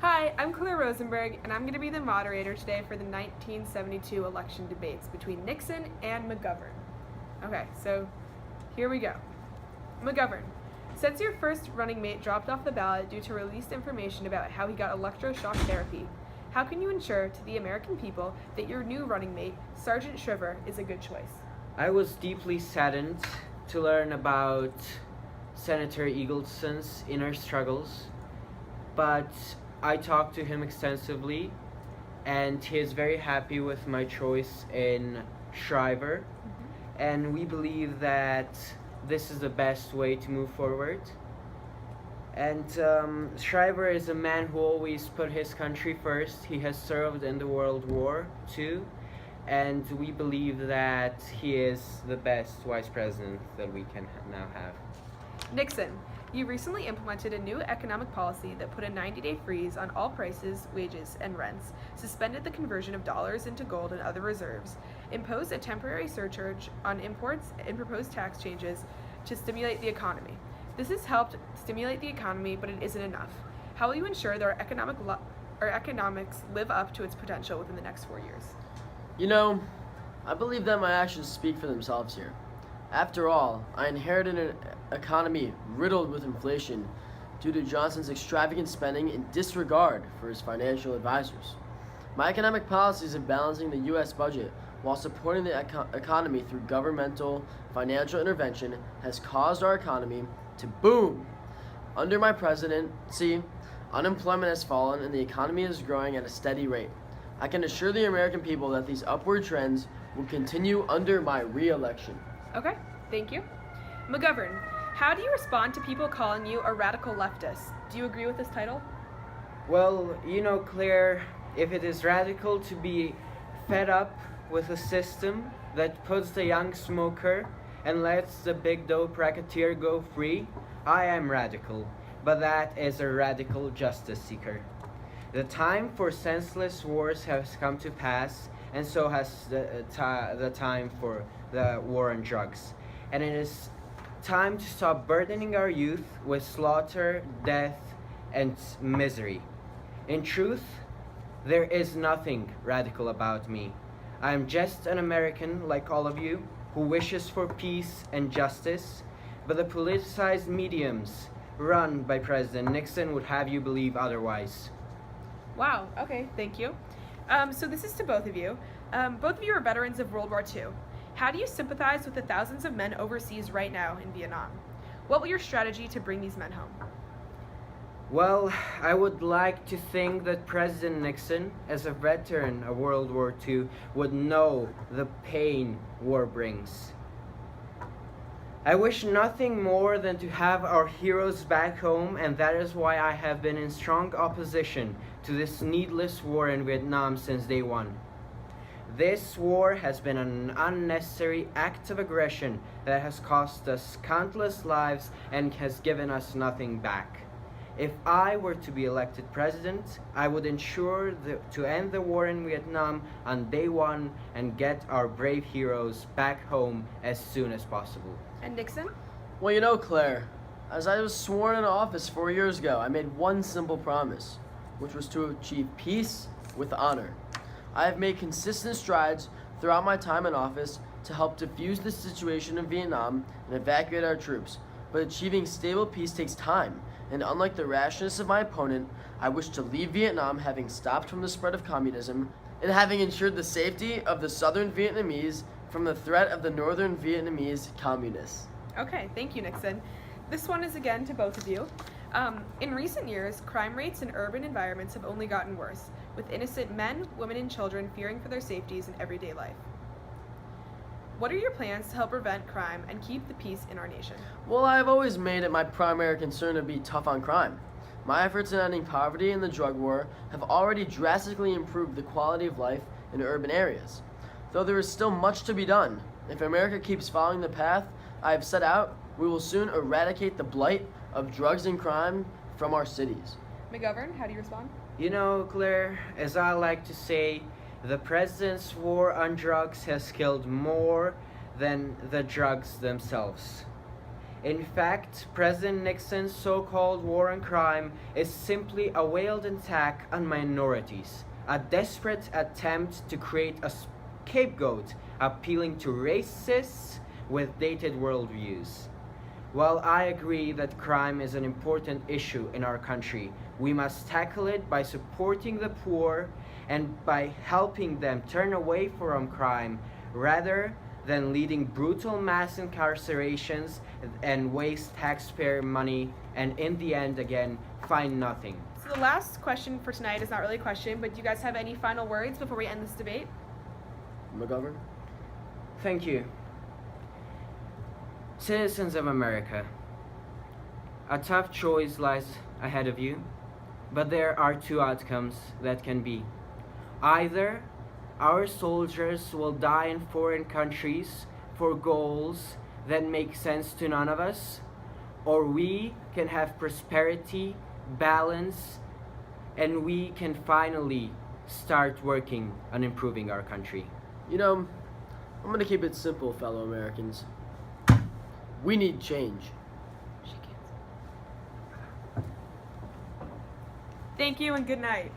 Hi, I'm Claire Rosenberg, and I'm going to be the moderator today for the 1972 election debates between Nixon and McGovern. Okay, so here we go. McGovern, since your first running mate dropped off the ballot due to released information about how he got electroshock therapy, how can you ensure to the American people that your new running mate, Sergeant Shriver, is a good choice? I was deeply saddened to learn about Senator Eagleson's inner struggles, but I talked to him extensively, and he is very happy with my choice in Shriver, and we believe that this is the best way to move forward. And Shriver is a man who always put his country first. He has served in the World War II, and we believe that he is the best vice president that we can now have. Nixon, you recently implemented a new economic policy that put a 90-day freeze on all prices, wages, and rents, suspended the conversion of dollars into gold and other reserves, imposed a temporary surcharge on imports, and proposed tax changes to stimulate the economy. This has helped stimulate the economy, but it isn't enough. How will you ensure that our economics live up to its potential within the next 4 years? You know, I believe that my actions speak for themselves here. After all, I inherited an economy riddled with inflation due to Johnson's extravagant spending and disregard for his financial advisors. My economic policies of balancing the U.S. budget while supporting the economy through governmental financial intervention has caused our economy to boom. Under my presidency, unemployment has fallen and the economy is growing at a steady rate. I can assure the American people that these upward trends will continue under my re-election. Okay, thank you. McGovern, how do you respond to people calling you a radical leftist? Do you agree with this title? Well, Claire, if it is radical to be fed up with a system that puts the young smoker and lets the big dope racketeer go free, I am radical, but that is a radical justice seeker. The time for senseless wars has come to pass, and so has the time for the war on drugs. And it is time to stop burdening our youth with slaughter, death, and misery. In truth, there is nothing radical about me. I am just an American like all of you who wishes for peace and justice, but the politicized mediums run by President Nixon would have you believe otherwise. Wow, okay, thank you. So this is to both of you. Both of you are veterans of World War II. How do you sympathize with the thousands of men overseas right now in Vietnam? What will your strategy to bring these men home? Well, I would like to think that President Nixon, as a veteran of World War II, would know the pain war brings. I wish nothing more than to have our heroes back home, and that is why I have been in strong opposition to this needless war in Vietnam since day one. This war has been an unnecessary act of aggression that has cost us countless lives and has given us nothing back. If I were to be elected president, I would ensure to end the war in Vietnam on day one and get our brave heroes back home as soon as possible. And Nixon? Well, Claire, as I was sworn in office 4 years ago, I made one simple promise, which was to achieve peace with honor. I have made consistent strides throughout my time in office to help defuse the situation in Vietnam and evacuate our troops, but achieving stable peace takes time, and unlike the rashness of my opponent, I wish to leave Vietnam having stopped from the spread of communism and having ensured the safety of the southern Vietnamese from the threat of the northern Vietnamese communists. Okay, thank you, Nixon. This one is again to both of you. In recent years, crime rates in urban environments have only gotten worse, with innocent men, women, and children fearing for their safeties in everyday life. What are your plans to help prevent crime and keep the peace in our nation? Well, I've always made it my primary concern to be tough on crime. My efforts in ending poverty and the drug war have already drastically improved the quality of life in urban areas. Though there is still much to be done, if America keeps following the path I have set out, we will soon eradicate the blight of drugs and crime from our cities. McGovern, how do you respond? Claire, as I like to say, the president's war on drugs has killed more than the drugs themselves. In fact, President Nixon's so-called war on crime is simply a veiled attack on minorities, a desperate attempt to create a scapegoat appealing to racists with dated worldviews. While I agree that crime is an important issue in our country, we must tackle it by supporting the poor and by helping them turn away from crime rather than leading brutal mass incarcerations and waste taxpayer money and in the end again find nothing. So the last question for tonight is not really a question, but do you guys have any final words before we end this debate? McGovern? Thank you. Citizens of America, a tough choice lies ahead of you, but there are two outcomes that can be. Either our soldiers will die in foreign countries for goals that make sense to none of us, or we can have prosperity, balance, and we can finally start working on improving our country. You know, I'm going to keep it simple, fellow Americans. We need change. Thank you and good night.